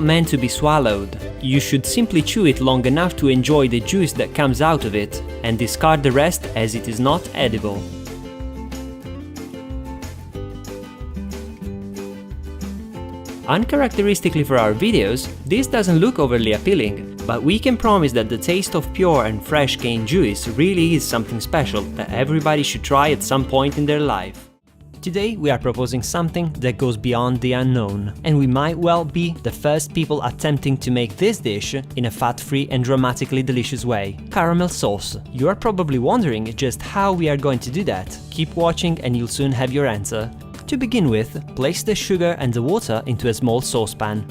not meant to be swallowed. You should simply chew it long enough to enjoy the juice that comes out of it, and discard the rest as it is not edible. Uncharacteristically for our videos, this doesn't look overly appealing, but we can promise that the taste of pure and fresh cane juice really is something special that everybody should try at some point in their life. Today we are proposing something that goes beyond the unknown, and we might well be the first people attempting to make this dish in a fat-free and dramatically delicious way: caramel sauce. You are probably wondering just how we are going to do that. Keep watching and you'll soon have your answer. To begin with, place the sugar and the water into a small saucepan.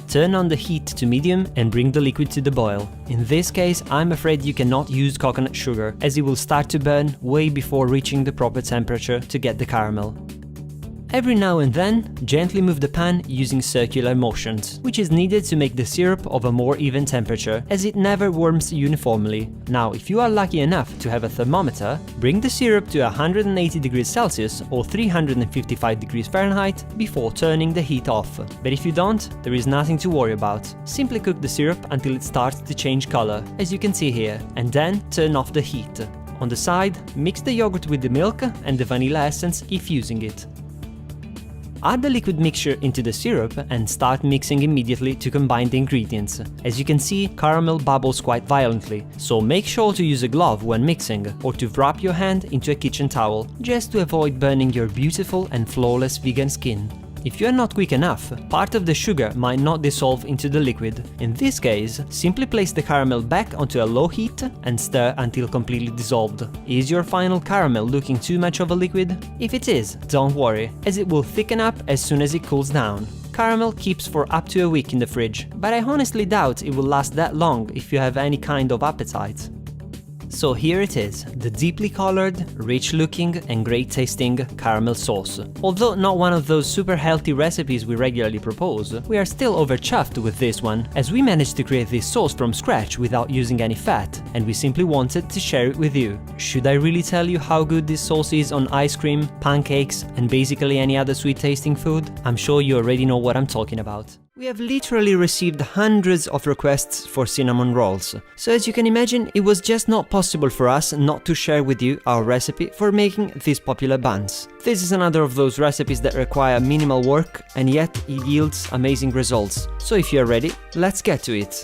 Turn on the heat to medium and bring the liquid to the boil. In this case, I'm afraid you cannot use coconut sugar, as it will start to burn way before reaching the proper temperature to get the caramel. Every now and then, gently move the pan using circular motions, which is needed to make the syrup of a more even temperature, as it never warms uniformly. Now, if you are lucky enough to have a thermometer, bring the syrup to 180 degrees Celsius or 355 degrees Fahrenheit before turning the heat off. But if you don't, there is nothing to worry about. Simply cook the syrup until it starts to change color, as you can see here, and then turn off the heat. On the side, mix the yogurt with the milk and the vanilla essence if using it. Add the liquid mixture into the syrup and start mixing immediately to combine the ingredients. As you can see, caramel bubbles quite violently, so make sure to use a glove when mixing, or to wrap your hand into a kitchen towel, just to avoid burning your beautiful and flawless vegan skin. If you are not quick enough, part of the sugar might not dissolve into the liquid. In this case, simply place the caramel back onto a low heat and stir until completely dissolved. Is your final caramel looking too much of a liquid? If it is, don't worry, as it will thicken up as soon as it cools down. Caramel keeps for up to a week in the fridge, but I honestly doubt it will last that long if you have any kind of appetite. So here it is, the deeply colored, rich-looking and great-tasting caramel sauce. Although not one of those super healthy recipes we regularly propose, we are still overchuffed with this one, as we managed to create this sauce from scratch without using any fat, and we simply wanted to share it with you. Should I really tell you how good this sauce is on ice cream, pancakes, and basically any other sweet-tasting food? I'm sure you already know what I'm talking about. We have literally received hundreds of requests for cinnamon rolls, so as you can imagine, it was just not possible for us not to share with you our recipe for making these popular buns. This is another of those recipes that require minimal work, and yet it yields amazing results. So if you are ready, let's get to it.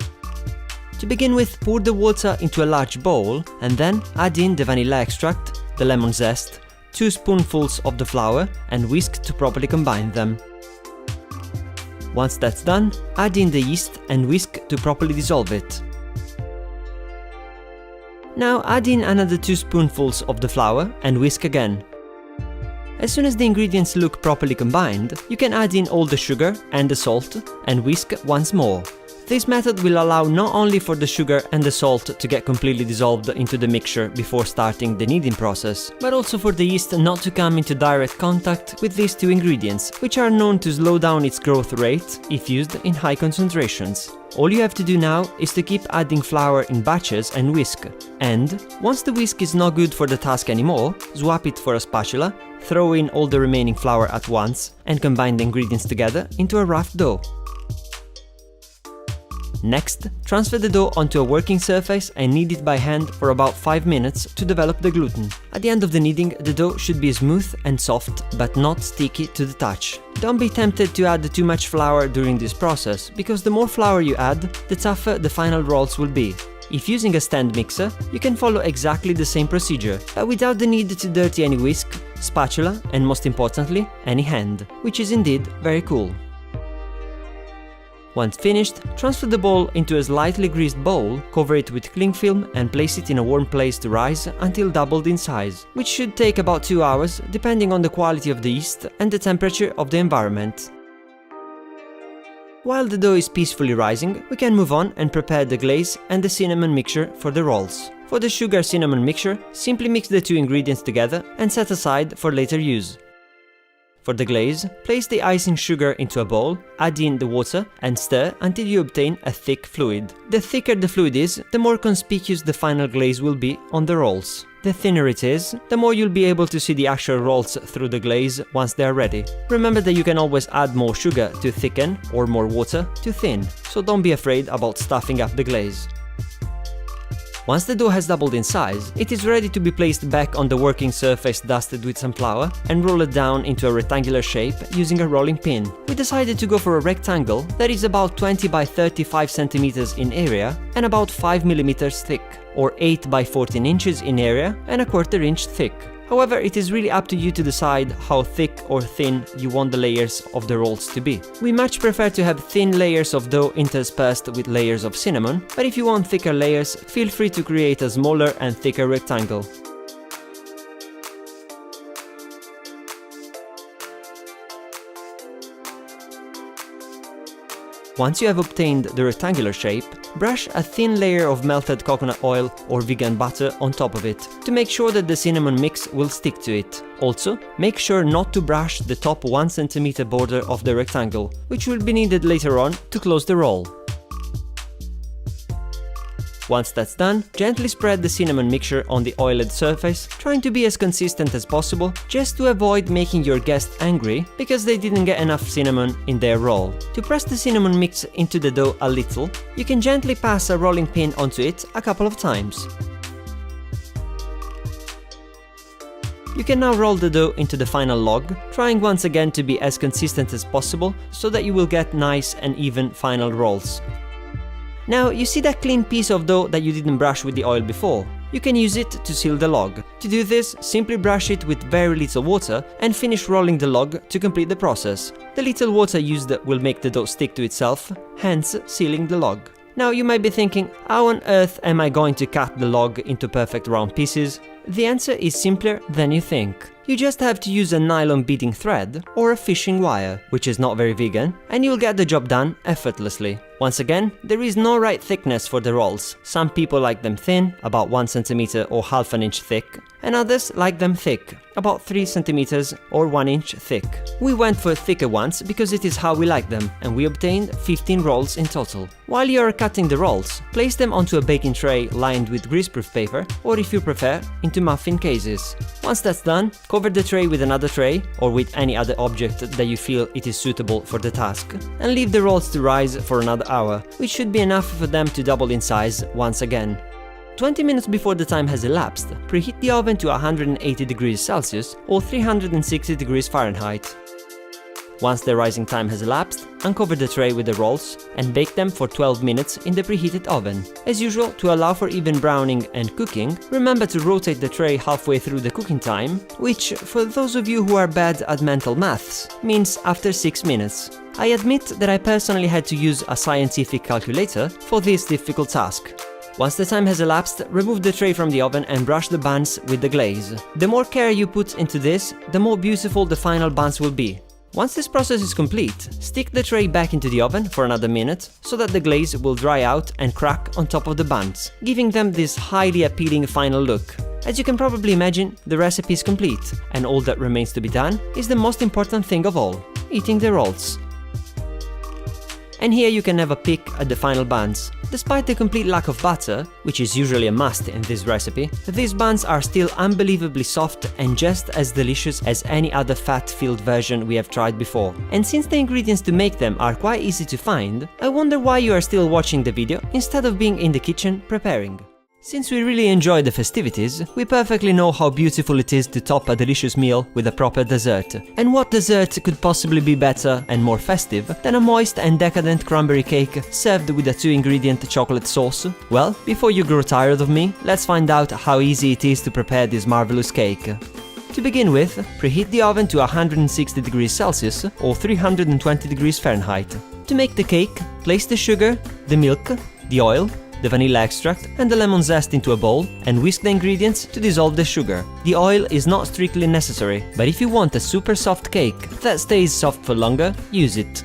To begin with, pour the water into a large bowl, and then add in the vanilla extract, the lemon zest, 2 spoonfuls of the flour, and whisk to properly combine them. Once that's done, add in the yeast and whisk to properly dissolve it. Now add in another 2 spoonfuls of the flour and whisk again. As soon as the ingredients look properly combined, you can add in all the sugar and the salt and whisk once more. This method will allow not only for the sugar and the salt to get completely dissolved into the mixture before starting the kneading process, but also for the yeast not to come into direct contact with these 2 ingredients, which are known to slow down its growth rate if used in high concentrations. All you have to do now is to keep adding flour in batches and whisk, and once the whisk is not good for the task anymore, swap it for a spatula, throw in all the remaining flour at once, and combine the ingredients together into a rough dough. Next, transfer the dough onto a working surface and knead it by hand for about 5 minutes to develop the gluten. At the end of the kneading, the dough should be smooth and soft, but not sticky to the touch. Don't be tempted to add too much flour during this process, because the more flour you add, the tougher the final rolls will be. If using a stand mixer, you can follow exactly the same procedure, but without the need to dirty any whisk, spatula, and most importantly, any hand, which is indeed very cool. Once finished, transfer the bowl into a slightly greased bowl, cover it with cling film and place it in a warm place to rise until doubled in size, which should take about 2 hours depending on the quality of the yeast and the temperature of the environment. While the dough is peacefully rising, we can move on and prepare the glaze and the cinnamon mixture for the rolls. For the sugar-cinnamon mixture, simply mix the 2 ingredients together and set aside for later use. For the glaze, place the icing sugar into a bowl, add in the water and stir until you obtain a thick fluid. The thicker the fluid is, the more conspicuous the final glaze will be on the rolls. The thinner it is, the more you'll be able to see the actual rolls through the glaze once they are ready. Remember that you can always add more sugar to thicken or more water to thin, so don't be afraid about stuffing up the glaze. Once the dough has doubled in size, it is ready to be placed back on the working surface dusted with some flour and roll it down into a rectangular shape using a rolling pin. We decided to go for a rectangle that is about 20 by 35 centimeters in area and about 5 millimeters thick, or 8 by 14 inches in area and a quarter inch thick. However, it is really up to you to decide how thick or thin you want the layers of the rolls to be. We much prefer to have thin layers of dough interspersed with layers of cinnamon, but if you want thicker layers, feel free to create a smaller and thicker rectangle. Once you have obtained the rectangular shape, brush a thin layer of melted coconut oil or vegan butter on top of it, to make sure that the cinnamon mix will stick to it. Also, make sure not to brush the top 1 cm border of the rectangle, which will be needed later on to close the roll. Once that's done, gently spread the cinnamon mixture on the oiled surface, trying to be as consistent as possible, just to avoid making your guest angry because they didn't get enough cinnamon in their roll. To press the cinnamon mix into the dough a little, you can gently pass a rolling pin onto it a couple of times. You can now roll the dough into the final log, trying once again to be as consistent as possible so that you will get nice and even final rolls. Now, you see that clean piece of dough that you didn't brush with the oil before? You can use it to seal the log. To do this, simply brush it with very little water and finish rolling the log to complete the process. The little water used will make the dough stick to itself, hence sealing the log. Now you might be thinking, how on earth am I going to cut the log into perfect round pieces? The answer is simpler than you think. You just have to use a nylon beading thread or a fishing wire, which is not very vegan, and you'll get the job done effortlessly. Once again, there is no right thickness for the rolls. Some people like them thin, about 1 cm or half an inch thick, and others like them thick, about 3 cm or 1 inch thick. We went for thicker ones because it is how we like them, and we obtained 15 rolls in total. While you are cutting the rolls, place them onto a baking tray lined with greaseproof paper, or if you prefer, into muffin cases. Once that's done, cover the tray with another tray, or with any other object that you feel it is suitable for the task, and leave the rolls to rise for another hour, which should be enough for them to double in size once again. 20 minutes before the time has elapsed, preheat the oven to 180 degrees Celsius or 360 degrees Fahrenheit. Once the rising time has elapsed, uncover the tray with the rolls and bake them for 12 minutes in the preheated oven. As usual, to allow for even browning and cooking, remember to rotate the tray halfway through the cooking time, which, for those of you who are bad at mental maths, means after 6 minutes. I admit that I personally had to use a scientific calculator for this difficult task. Once the time has elapsed, remove the tray from the oven and brush the buns with the glaze. The more care you put into this, the more beautiful the final buns will be. Once this process is complete, stick the tray back into the oven for another minute so that the glaze will dry out and crack on top of the buns, giving them this highly appealing final look. As you can probably imagine, the recipe is complete, and all that remains to be done is the most important thing of all: eating the rolls. And here you can have a peek at the final buns. Despite the complete lack of butter, which is usually a must in this recipe, these buns are still unbelievably soft and just as delicious as any other fat-filled version we have tried before. And since the ingredients to make them are quite easy to find, I wonder why you are still watching the video instead of being in the kitchen preparing. Since we really enjoy the festivities, we perfectly know how beautiful it is to top a delicious meal with a proper dessert. And what dessert could possibly be better and more festive than a moist and decadent cranberry cake served with a 2-ingredient chocolate sauce? Well, before you grow tired of me, let's find out how easy it is to prepare this marvelous cake. To begin with, preheat the oven to 160 degrees Celsius or 320 degrees Fahrenheit. To make the cake, place the sugar, the milk, the oil, the vanilla extract and the lemon zest into a bowl and whisk the ingredients to dissolve the sugar. The oil is not strictly necessary, but if you want a super soft cake that stays soft for longer, use it.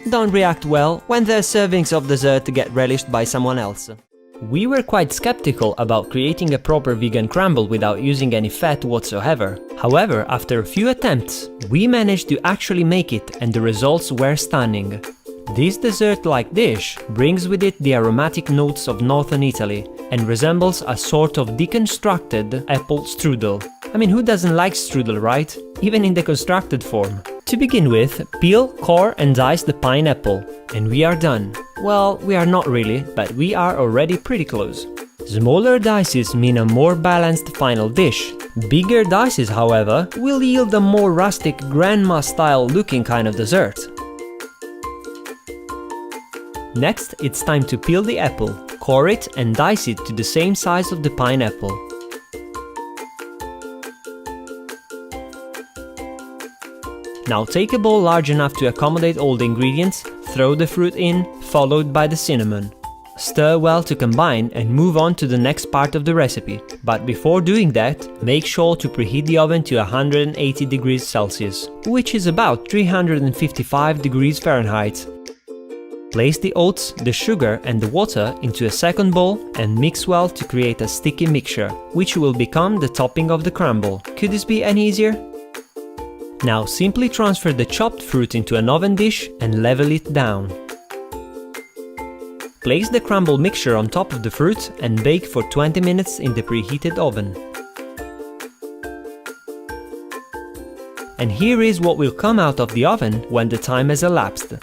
don't react well when their servings of dessert get relished by someone else. We were quite skeptical about creating a proper vegan crumble without using any fat whatsoever. However, after a few attempts, we managed to actually make it, and the results were stunning. This dessert-like dish brings with it the aromatic notes of northern Italy and resembles a sort of deconstructed apple strudel. I mean, who doesn't like strudel, right? Even in the constructed form. To begin with, peel, core and dice the pineapple, and we are done. Well, we are not really, but we are already pretty close. Smaller dices mean a more balanced final dish. Bigger dices, however, will yield a more rustic grandma-style looking kind of dessert. Next, it's time to peel the apple, core it and dice it to the same size of the pineapple. Now take a bowl large enough to accommodate all the ingredients, throw the fruit in, followed by the cinnamon. Stir well to combine and move on to the next part of the recipe, but before doing that, make sure to preheat the oven to 180 degrees Celsius, which is about 355 degrees Fahrenheit. Place the oats, the sugar and the water into a second bowl and mix well to create a sticky mixture, which will become the topping of the crumble. Could this be any easier? Now simply transfer the chopped fruit into an oven dish and level it down. Place the crumble mixture on top of the fruit and bake for 20 minutes in the preheated oven. And here is what will come out of the oven when the time has elapsed.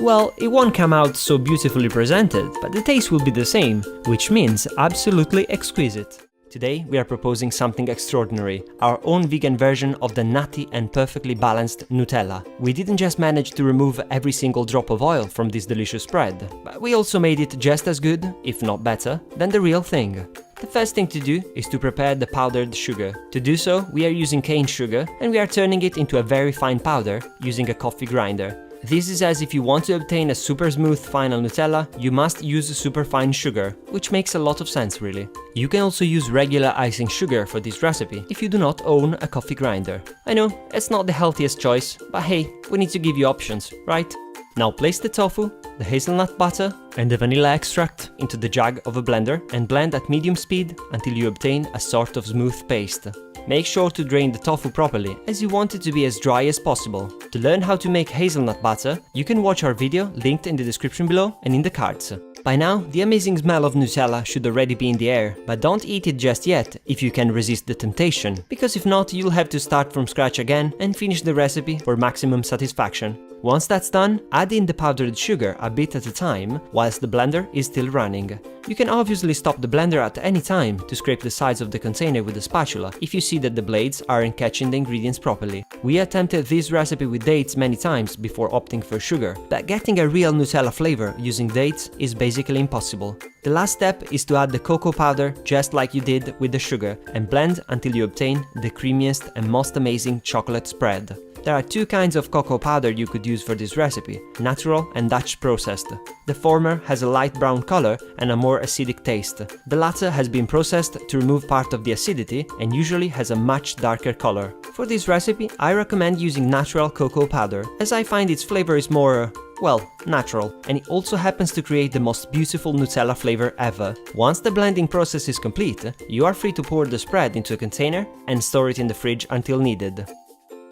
Well, it won't come out so beautifully presented, but the taste will be the same, which means absolutely exquisite. Today we are proposing something extraordinary, our own vegan version of the nutty and perfectly balanced Nutella. We didn't just manage to remove every single drop of oil from this delicious spread, but we also made it just as good, if not better, than the real thing. The first thing to do is to prepare the powdered sugar. To do so, we are using cane sugar and we are turning it into a very fine powder using a coffee grinder. This is as if you want to obtain a super smooth final Nutella, you must use super fine sugar, which makes a lot of sense really. You can also use regular icing sugar for this recipe if you do not own a coffee grinder. I know, it's not the healthiest choice, but hey, we need to give you options, right? Now place the tofu, the hazelnut butter and the vanilla extract into the jug of a blender and blend at medium speed until you obtain a sort of smooth paste. Make sure to drain the tofu properly, as you want it to be as dry as possible. To learn how to make hazelnut butter, you can watch our video linked in the description below and in the cards. By now, the amazing smell of Nutella should already be in the air, but don't eat it just yet if you can resist the temptation, because if not, you'll have to start from scratch again and finish the recipe for maximum satisfaction. Once that's done, add in the powdered sugar a bit at a time, whilst the blender is still running. You can obviously stop the blender at any time to scrape the sides of the container with a spatula if you see that the blades aren't catching the ingredients properly. We attempted this recipe with dates many times before opting for sugar, but getting a real Nutella flavor using dates is basically impossible. The last step is to add the cocoa powder just like you did with the sugar and blend until you obtain the creamiest and most amazing chocolate spread. There are two kinds of cocoa powder you could use for this recipe, natural and Dutch processed. The former has a light brown color and a more acidic taste. The latter has been processed to remove part of the acidity and usually has a much darker color. For this recipe, I recommend using natural cocoa powder, as I find its flavor is more, well, natural, and it also happens to create the most beautiful Nutella flavor ever. Once the blending process is complete, you are free to pour the spread into a container and store it in the fridge until needed.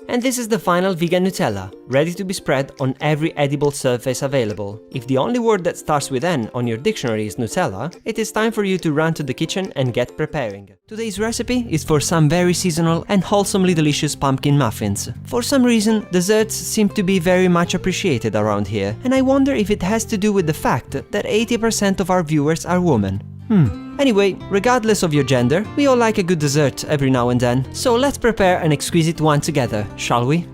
And this is the final vegan Nutella, ready to be spread on every edible surface available. If the only word that starts with N on your dictionary is Nutella, it is time for you to run to the kitchen and get preparing. Today's recipe is for some very seasonal and wholesomely delicious pumpkin muffins. For some reason, desserts seem to be very much appreciated around here, and I wonder if it has to do with the fact that 80% of our viewers are women. Anyway, regardless of your gender, we all like a good dessert every now and then, so let's prepare an exquisite one together, shall we?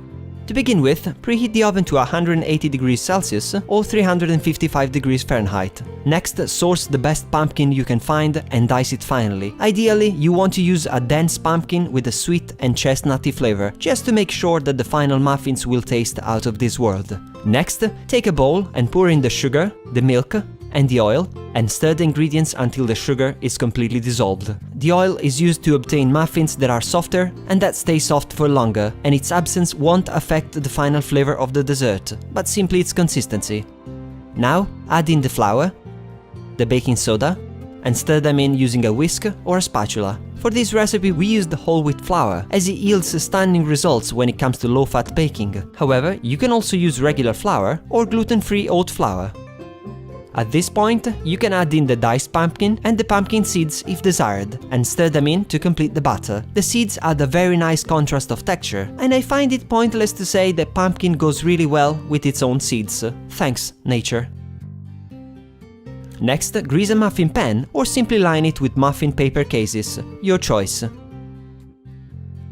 To begin with, preheat the oven to 180 degrees Celsius or 355 degrees Fahrenheit. Next, source the best pumpkin you can find and dice it finely. Ideally, you want to use a dense pumpkin with a sweet and chestnutty flavor, just to make sure that the final muffins will taste out of this world. Next, take a bowl and pour in the sugar, the milk, and the oil, and stir the ingredients until the sugar is completely dissolved. The oil is used to obtain muffins that are softer and that stay soft for longer, and its absence won't affect the final flavor of the dessert, but simply its consistency. Now, add in the flour, the baking soda, and stir them in using a whisk or a spatula. For this recipe we used whole wheat flour, as it yields stunning results when it comes to low-fat baking. However, you can also use regular flour or gluten-free oat flour. At this point, you can add in the diced pumpkin and the pumpkin seeds if desired, and stir them in to complete the batter. The seeds add a very nice contrast of texture, and I find it pointless to say that pumpkin goes really well with its own seeds. Thanks, nature. Next, grease a muffin pan or simply line it with muffin paper cases, your choice.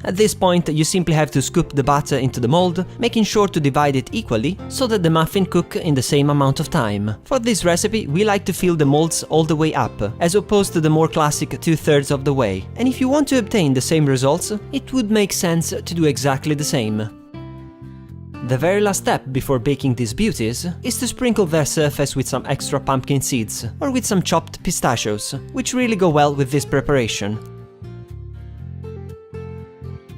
At this point, you simply have to scoop the batter into the mold, making sure to divide it equally so that the muffin cook in the same amount of time. For this recipe, we like to fill the molds all the way up, as opposed to the more classic 2/3 of the way. And if you want to obtain the same results, it would make sense to do exactly the same. The very last step before baking these beauties is to sprinkle their surface with some extra pumpkin seeds, or with some chopped pistachios, which really go well with this preparation.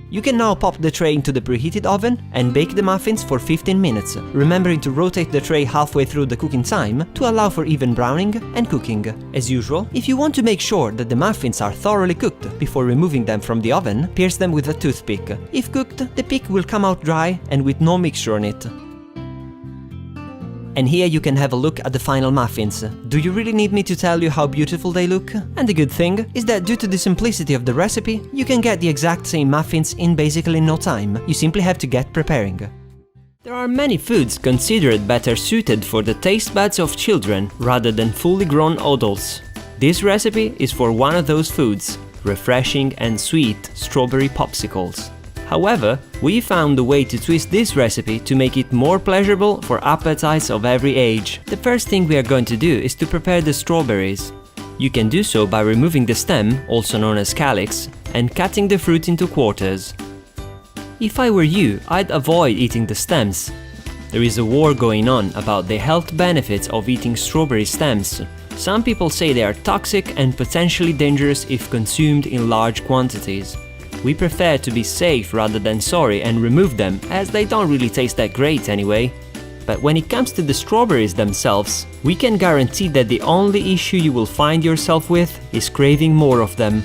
You can now pop the tray into the preheated oven and bake the muffins for 15 minutes, remembering to rotate the tray halfway through the cooking time to allow for even browning and cooking. As usual, if you want to make sure that the muffins are thoroughly cooked before removing them from the oven, pierce them with a toothpick. If cooked, the pick will come out dry and with no mixture on it. And here you can have a look at the final muffins. Do you really need me to tell you how beautiful they look? And the good thing is that due to the simplicity of the recipe, you can get the exact same muffins in basically no time. You simply have to get preparing. There are many foods considered better suited for the taste buds of children rather than fully grown adults. This recipe is for one of those foods: refreshing and sweet strawberry popsicles. However, we found a way to twist this recipe to make it more pleasurable for appetites of every age. The first thing we are going to do is to prepare the strawberries. You can do so by removing the stem, also known as calyx, and cutting the fruit into quarters. If I were you, I'd avoid eating the stems. There is a war going on about the health benefits of eating strawberry stems. Some people say they are toxic and potentially dangerous if consumed in large quantities. We prefer to be safe rather than sorry and remove them, as they don't really taste that great anyway. But when it comes to the strawberries themselves, we can guarantee that the only issue you will find yourself with is craving more of them.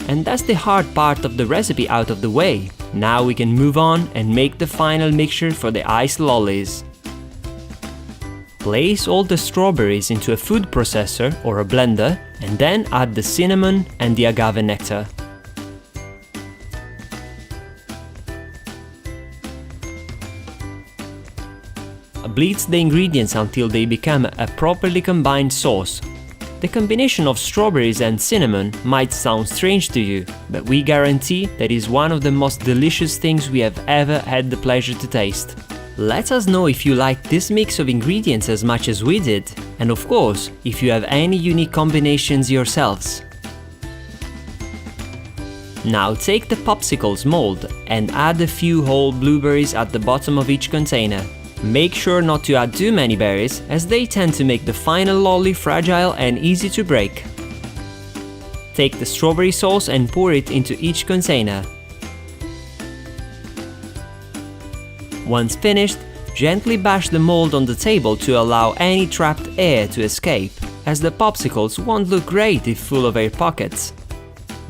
And that's the hard part of the recipe out of the way. Now we can move on and make the final mixture for the iced lollies. Place all the strawberries into a food processor or a blender, and then add the cinnamon and the agave nectar. Blitz the ingredients until they become a properly combined sauce. The combination of strawberries and cinnamon might sound strange to you, but we guarantee that is one of the most delicious things we have ever had the pleasure to taste. Let us know if you like this mix of ingredients as much as we did, and of course, if you have any unique combinations yourselves. Now take the popsicles mold and add a few whole blueberries at the bottom of each container. Make sure not to add too many berries, as they tend to make the final lolly fragile and easy to break. Take the strawberry sauce and pour it into each container. Once finished, gently bash the mold on the table to allow any trapped air to escape, as the popsicles won't look great if full of air pockets.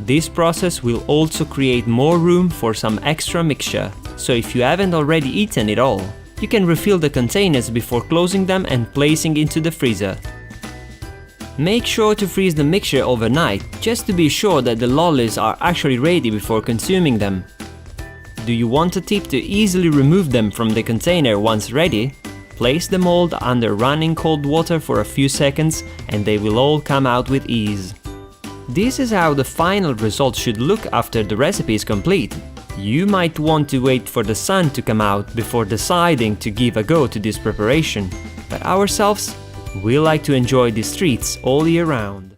This process will also create more room for some extra mixture, so if you haven't already eaten it all, you can refill the containers before closing them and placing into the freezer. Make sure to freeze the mixture overnight, just to be sure that the lollies are actually ready before consuming them. Do you want a tip to easily remove them from the container once ready? Place the mold under running cold water for a few seconds and they will all come out with ease. This is how the final result should look after the recipe is complete. You might want to wait for the sun to come out before deciding to give a go to this preparation, but ourselves, we like to enjoy these treats all year round.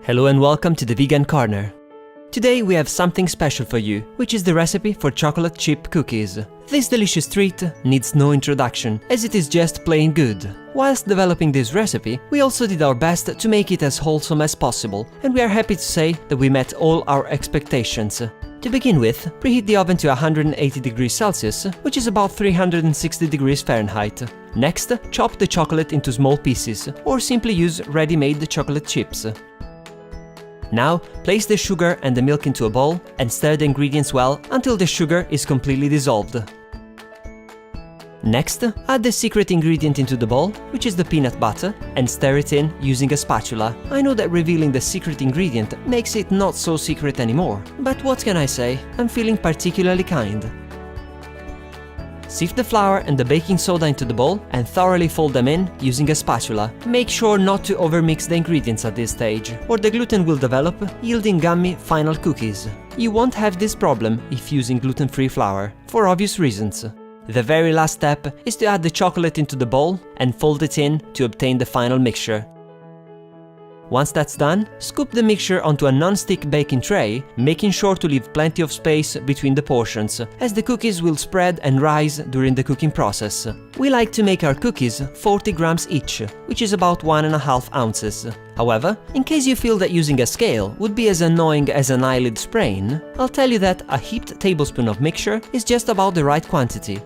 Hello and welcome to the Vegan Corner. Today we have something special for you, which is the recipe for chocolate chip cookies. This delicious treat needs no introduction, as it is just plain good. Whilst developing this recipe, we also did our best to make it as wholesome as possible, and we are happy to say that we met all our expectations. To begin with, preheat the oven to 180 degrees Celsius, which is about 360 degrees Fahrenheit. Next, chop the chocolate into small pieces, or simply use ready-made chocolate chips. Now, place the sugar and the milk into a bowl and stir the ingredients well until the sugar is completely dissolved. Next, add the secret ingredient into the bowl, which is the peanut butter, and stir it in using a spatula. I know that revealing the secret ingredient makes it not so secret anymore, but what can I say, I'm feeling particularly kind. Sift the flour and the baking soda into the bowl and thoroughly fold them in using a spatula. Make sure not to overmix the ingredients at this stage, or the gluten will develop, yielding gummy final cookies. You won't have this problem if using gluten-free flour, for obvious reasons. The very last step is to add the chocolate into the bowl and fold it in to obtain the final mixture. Once that's done, scoop the mixture onto a non-stick baking tray, making sure to leave plenty of space between the portions, as the cookies will spread and rise during the cooking process. We like to make our cookies 40 grams each, which is about 1.5 ounces. However, in case you feel that using a scale would be as annoying as an eyelid sprain, I'll tell you that a heaped tablespoon of mixture is just about the right quantity.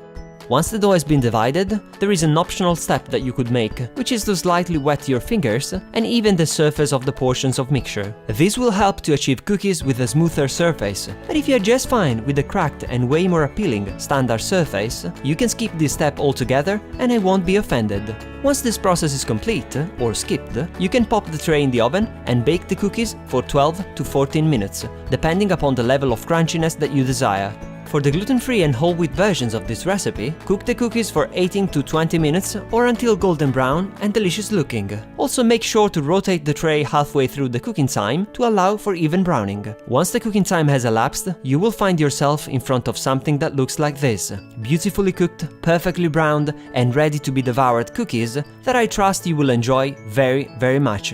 Once the dough has been divided, there is an optional step that you could make, which is to slightly wet your fingers and even the surface of the portions of mixture. This will help to achieve cookies with a smoother surface, but if you're just fine with the cracked and way more appealing standard surface, you can skip this step altogether and I won't be offended. Once this process is complete, or skipped, you can pop the tray in the oven and bake the cookies for 12 to 14 minutes, depending upon the level of crunchiness that you desire. For the gluten-free and whole wheat versions of this recipe, cook the cookies for 18 to 20 minutes or until golden brown and delicious looking. Also make sure to rotate the tray halfway through the cooking time to allow for even browning. Once the cooking time has elapsed, you will find yourself in front of something that looks like this. Beautifully cooked, perfectly browned and ready to be devoured cookies that I trust you will enjoy very, very much.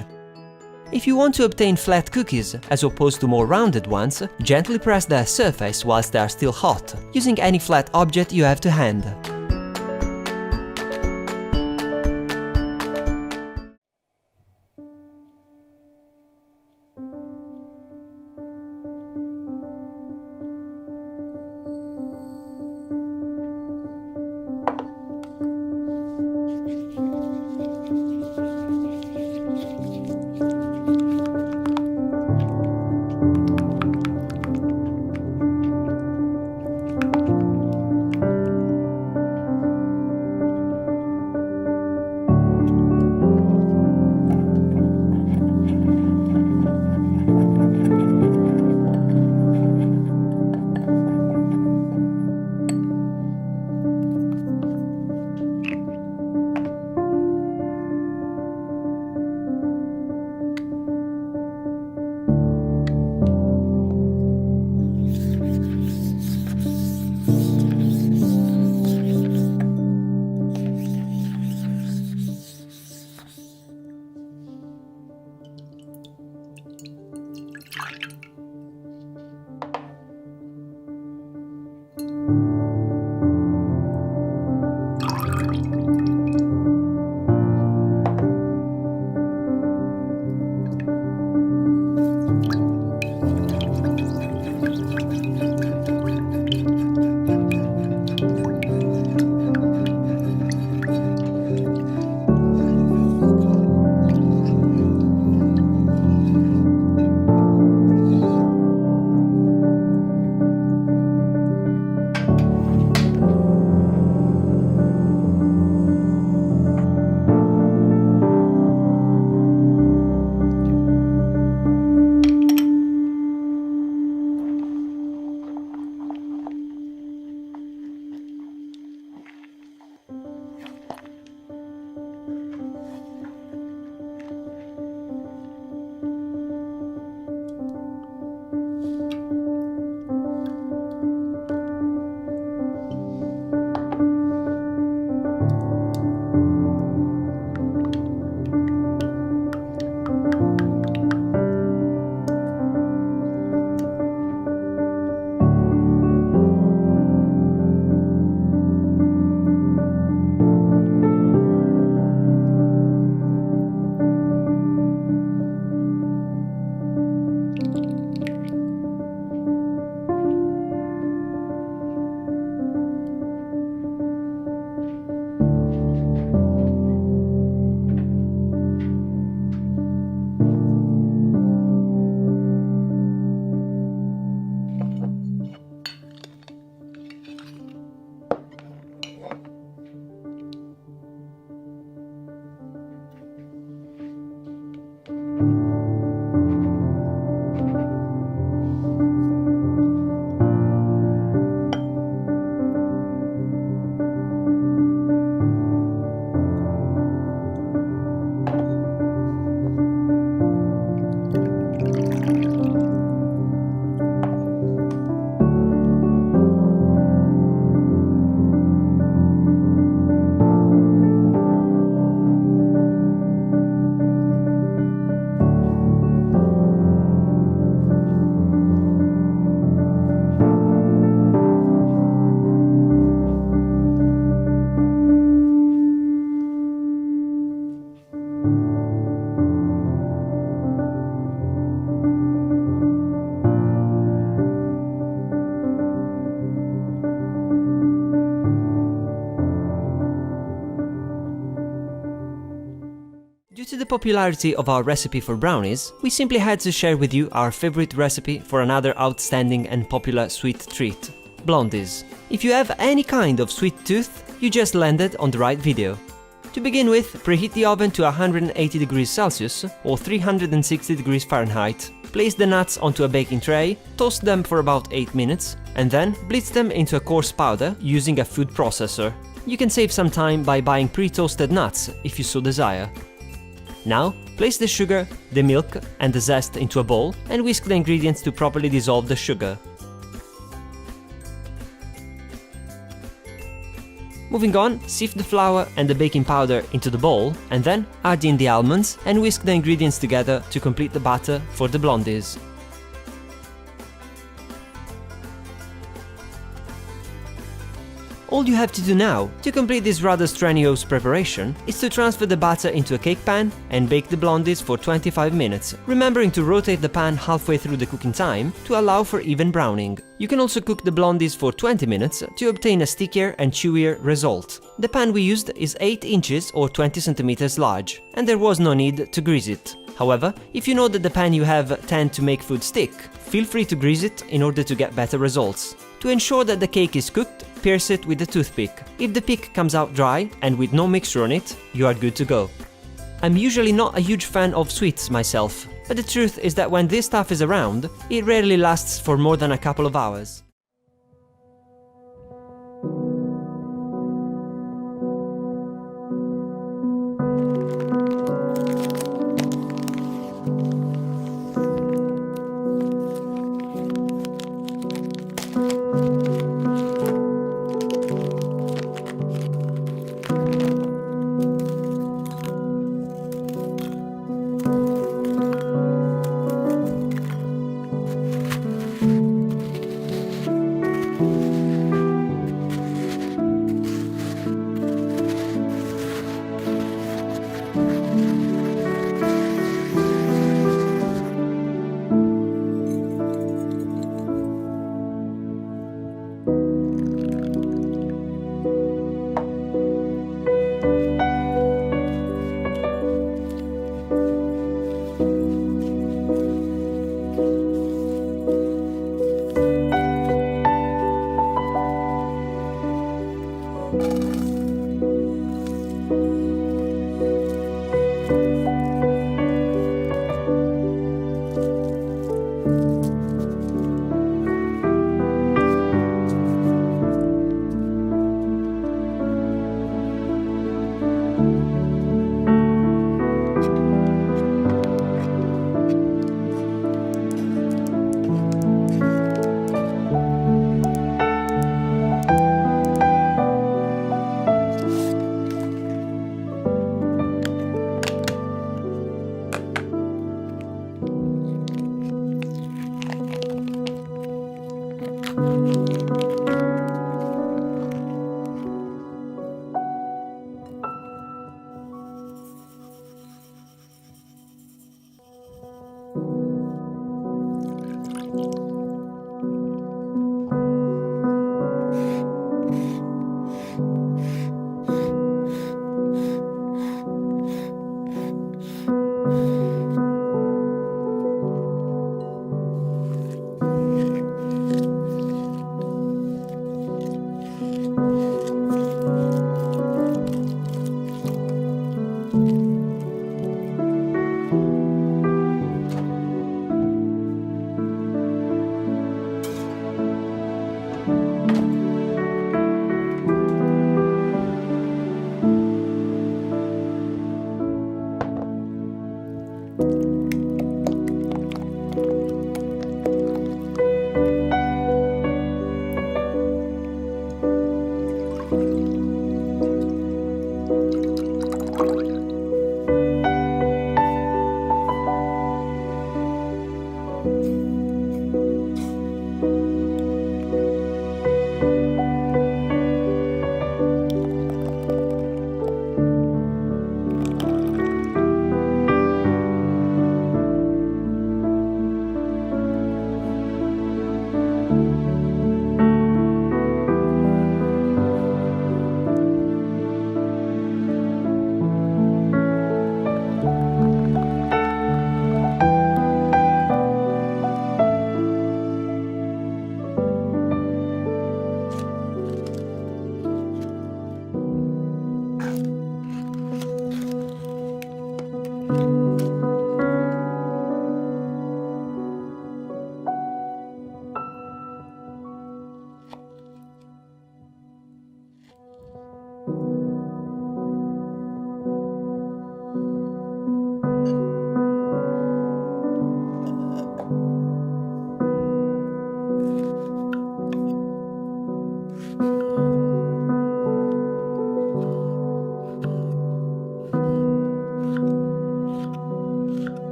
If you want to obtain flat cookies, as opposed to more rounded ones, gently press their surface whilst they are still hot, using any flat object you have to hand. Due to the popularity of our recipe for brownies, we simply had to share with you our favorite recipe for another outstanding and popular sweet treat, blondies. If you have any kind of sweet tooth, you just landed on the right video. To begin with, preheat the oven to 180 degrees Celsius or 360 degrees Fahrenheit. Place the nuts onto a baking tray, toast them for about 8 minutes, and then blitz them into a coarse powder using a food processor. You can save some time by buying pre-toasted nuts if you so desire. Now, place the sugar, the milk and the zest into a bowl and whisk the ingredients to properly dissolve the sugar. Moving on, sift the flour and the baking powder into the bowl and then add in the almonds and whisk the ingredients together to complete the batter for the blondies. All you have to do now, to complete this rather strenuous preparation, is to transfer the batter into a cake pan and bake the blondies for 25 minutes, remembering to rotate the pan halfway through the cooking time to allow for even browning. You can also cook the blondies for 20 minutes to obtain a stickier and chewier result. The pan we used is 8 inches or 20 centimeters large, and there was no need to grease it. However, if you know that the pan you have tend to make food stick, feel free to grease it in order to get better results. To ensure that the cake is cooked, pierce it with a toothpick. If the pick comes out dry and with no mixture on it, you are good to go. I'm usually not a huge fan of sweets myself, but the truth is that when this stuff is around, it rarely lasts for more than a couple of hours.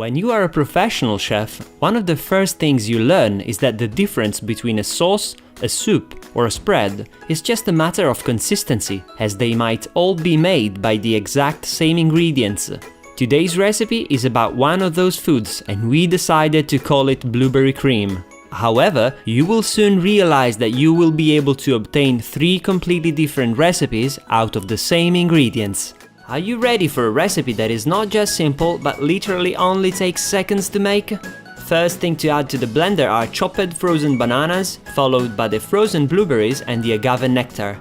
When you are a professional chef, one of the first things you learn is that the difference between a sauce, a soup, or a spread is just a matter of consistency, as they might all be made by the exact same ingredients. Today's recipe is about one of those foods, and we decided to call it blueberry cream. However, you will soon realize that you will be able to obtain 3 completely different recipes out of the same ingredients. Are you ready for a recipe that is not just simple, but literally only takes seconds to make? First thing to add to the blender are chopped frozen bananas, followed by the frozen blueberries and the agave nectar.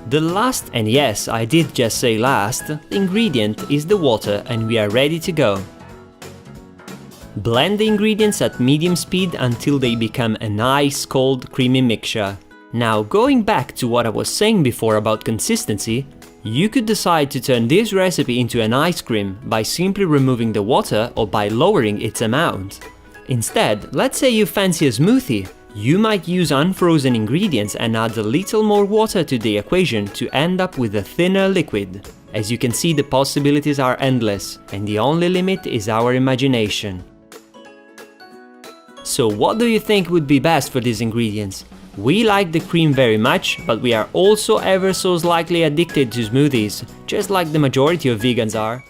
The last, and yes, I did just say last, ingredient is the water, and we are ready to go. Blend the ingredients at medium speed until they become a nice cold creamy mixture. Now, going back to what I was saying before about consistency, you could decide to turn this recipe into an ice cream by simply removing the water or by lowering its amount. Instead, let's say you fancy a smoothie. You might use unfrozen ingredients and add a little more water to the equation to end up with a thinner liquid. As you can see, the possibilities are endless, and the only limit is our imagination. So what do you think would be best for these ingredients? We like the cream very much, but we are also ever so slightly addicted to smoothies, just like the majority of vegans are.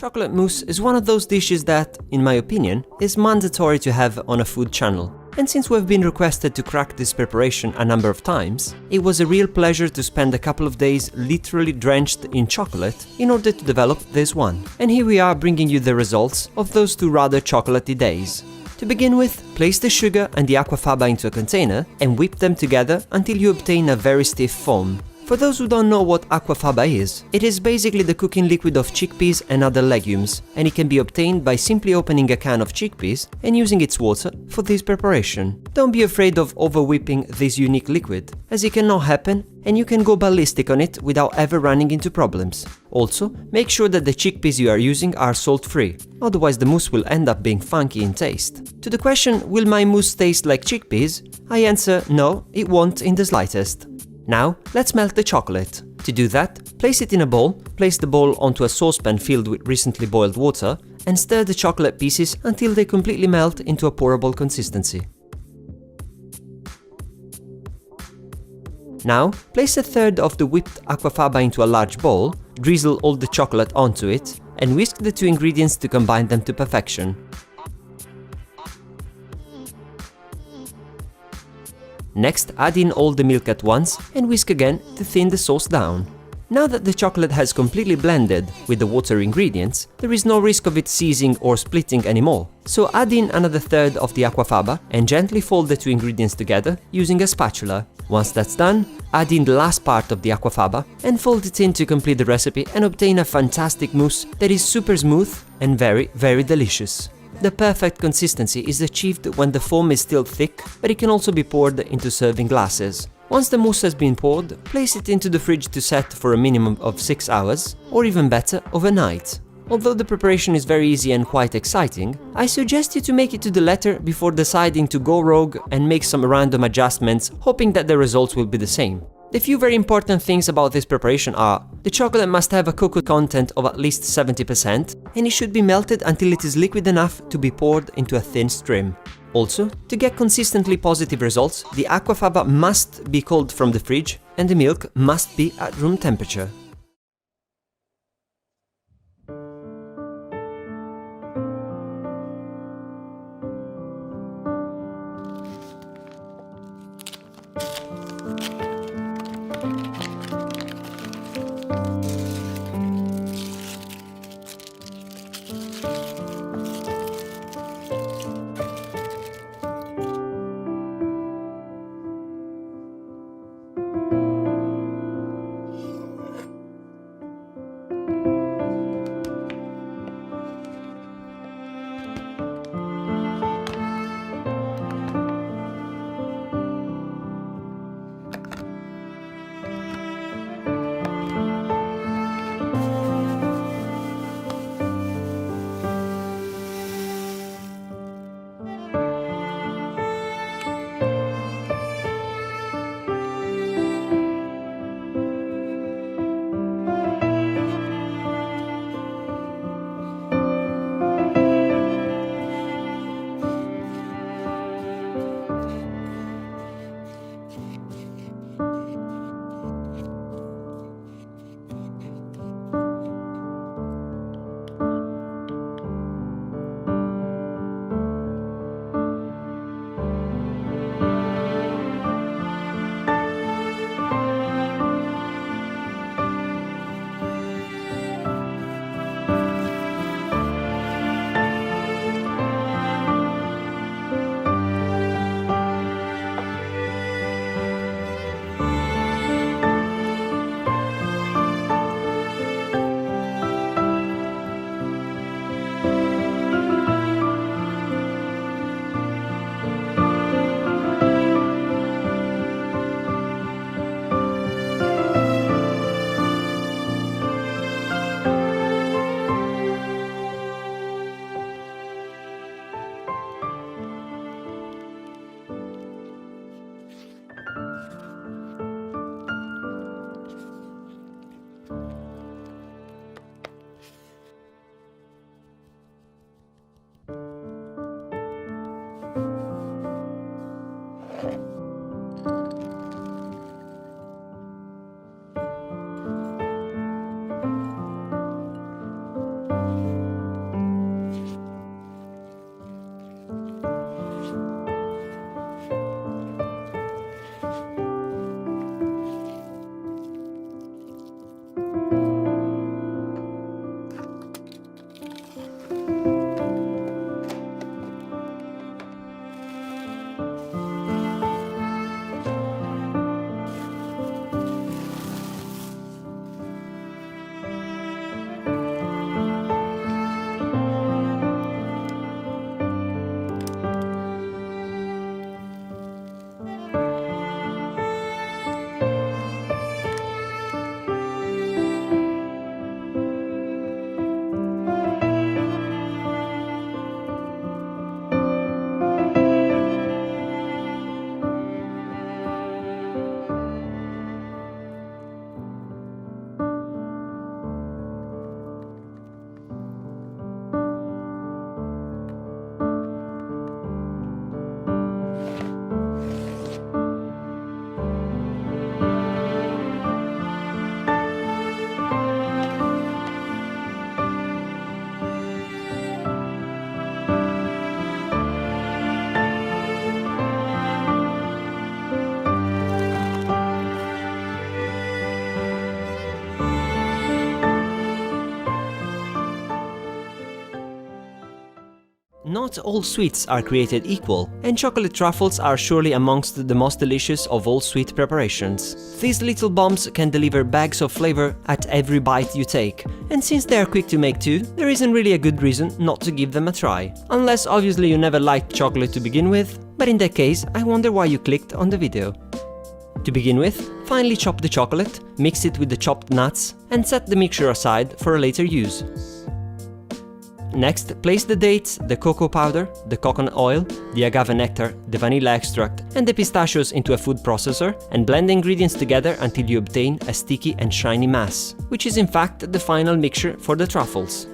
Chocolate mousse is one of those dishes that, in my opinion, is mandatory to have on a food channel. And since we've been requested to crack this preparation a number of times, it was a real pleasure to spend a couple of days literally drenched in chocolate in order to develop this one. And here we are bringing you the results of those 2 rather chocolatey days. To begin with, place the sugar and the aquafaba into a container and whip them together until you obtain a very stiff foam. For those who don't know what aquafaba is, it is basically the cooking liquid of chickpeas and other legumes, and it can be obtained by simply opening a can of chickpeas and using its water for this preparation. Don't be afraid of over-whipping this unique liquid, as it cannot happen and you can go ballistic on it without ever running into problems. Also, make sure that the chickpeas you are using are salt-free, otherwise the mousse will end up being funky in taste. To the question, will my mousse taste like chickpeas? I answer, no, it won't in the slightest. Now, let's melt the chocolate. To do that, place it in a bowl, place the bowl onto a saucepan filled with recently boiled water, and stir the chocolate pieces until they completely melt into a pourable consistency. Now, place a third of the whipped aquafaba into a large bowl, drizzle all the chocolate onto it, and whisk the 2 ingredients to combine them to perfection. Next, add in all the milk at once and whisk again to thin the sauce down. Now that the chocolate has completely blended with the water ingredients, there is no risk of it seizing or splitting anymore. So add in another third of the aquafaba and gently fold the 2 ingredients together using a spatula. Once that's done, add in the last part of the aquafaba and fold it in to complete the recipe and obtain a fantastic mousse that is super smooth and very, very delicious. The perfect consistency is achieved when the foam is still thick, but it can also be poured into serving glasses. Once the mousse has been poured, place it into the fridge to set for a minimum of 6 hours, or even better, overnight. Although the preparation is very easy and quite exciting, I suggest you to make it to the letter before deciding to go rogue and make some random adjustments, hoping that the results will be the same. The few very important things about this preparation are: the chocolate must have a cocoa content of at least 70%, and it should be melted until it is liquid enough to be poured into a thin stream. Also, to get consistently positive results, the aquafaba must be cold from the fridge and the milk must be at room temperature. Not all sweets are created equal, and chocolate truffles are surely amongst the most delicious of all sweet preparations. These little bombs can deliver bags of flavor at every bite you take, and since they are quick to make too, there isn't really a good reason not to give them a try. Unless obviously you never liked chocolate to begin with, but in that case, I wonder why you clicked on the video. To begin with, finely chop the chocolate, mix it with the chopped nuts, and set the mixture aside for a later use. Next, place the dates, the cocoa powder, the coconut oil, the agave nectar, the vanilla extract, and the pistachios into a food processor and blend the ingredients together until you obtain a sticky and shiny mass, which is in fact the final mixture for the truffles.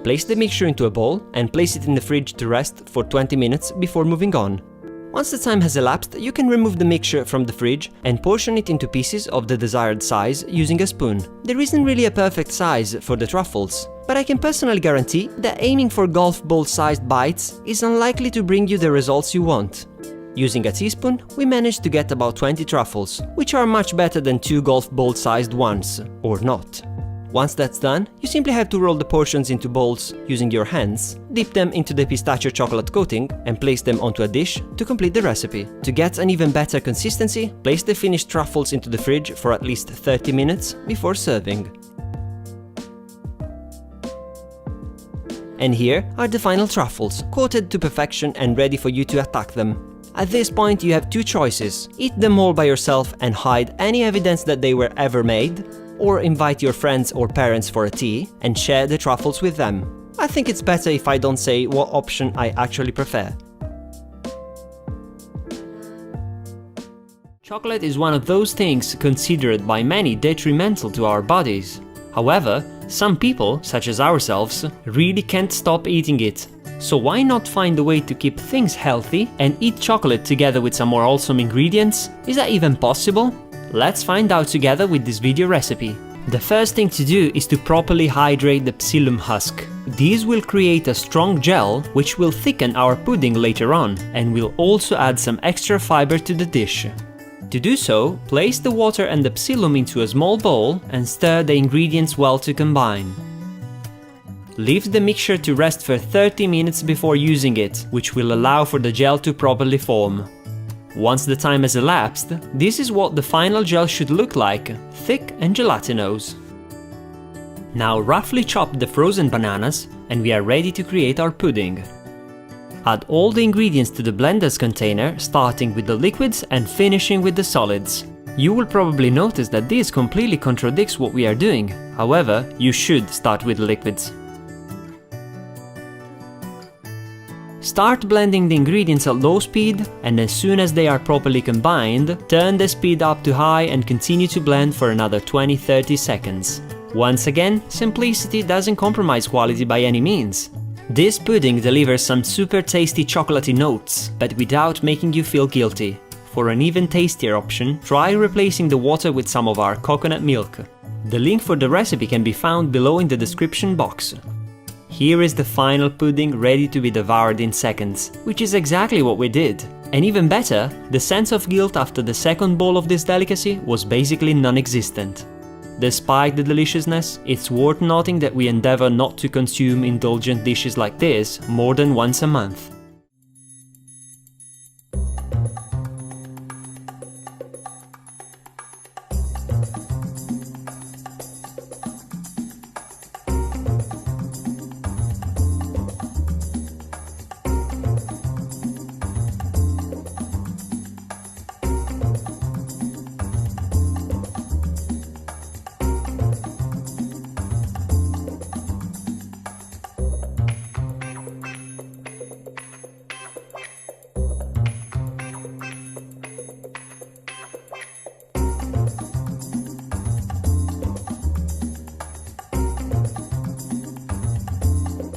Place the mixture into a bowl and place it in the fridge to rest for 20 minutes before moving on. Once the time has elapsed, you can remove the mixture from the fridge and portion it into pieces of the desired size using a spoon. There isn't really a perfect size for the truffles, but I can personally guarantee that aiming for golf ball-sized bites is unlikely to bring you the results you want. Using a teaspoon, we managed to get about 20 truffles, which are much better than 2 golf ball-sized ones, or not. Once that's done, you simply have to roll the portions into bowls using your hands, dip them into the pistachio chocolate coating, and place them onto a dish to complete the recipe. To get an even better consistency, place the finished truffles into the fridge for at least 30 minutes before serving. And here are the final truffles, coated to perfection and ready for you to attack them. At this point you have two choices: eat them all by yourself and hide any evidence that they were ever made, or invite your friends or parents for a tea and share the truffles with them. I think it's better if I don't say what option I actually prefer. Chocolate is one of those things considered by many detrimental to our bodies. However, some people, such as ourselves, really can't stop eating it. So why not find a way to keep things healthy and eat chocolate together with some more wholesome ingredients? Is that even possible? Let's find out together with this video recipe. The first thing to do is to properly hydrate the psyllium husk. These will create a strong gel which will thicken our pudding later on and will also add some extra fiber to the dish. To do so, place the water and the psyllium into a small bowl and stir the ingredients well to combine. Leave the mixture to rest for 30 minutes before using it, which will allow for the gel to properly form. Once the time has elapsed, this is what the final gel should look like, thick and gelatinous. Now roughly chop the frozen bananas and we are ready to create our pudding. Add all the ingredients to the blender's container, starting with the liquids and finishing with the solids. You will probably notice that this completely contradicts what we are doing, however, you should start with the liquids. Start blending the ingredients at low speed, and as soon as they are properly combined, turn the speed up to high and continue to blend for another 20-30 seconds. Once again, simplicity doesn't compromise quality by any means. This pudding delivers some super tasty chocolatey notes, but without making you feel guilty. For an even tastier option, try replacing the water with some of our coconut milk. The link for the recipe can be found below in the description box. Here is the final pudding ready to be devoured in seconds, which is exactly what we did. And even better, the sense of guilt after the second bowl of this delicacy was basically non-existent. Despite the deliciousness, it's worth noting that we endeavor not to consume indulgent dishes like this more than once a month.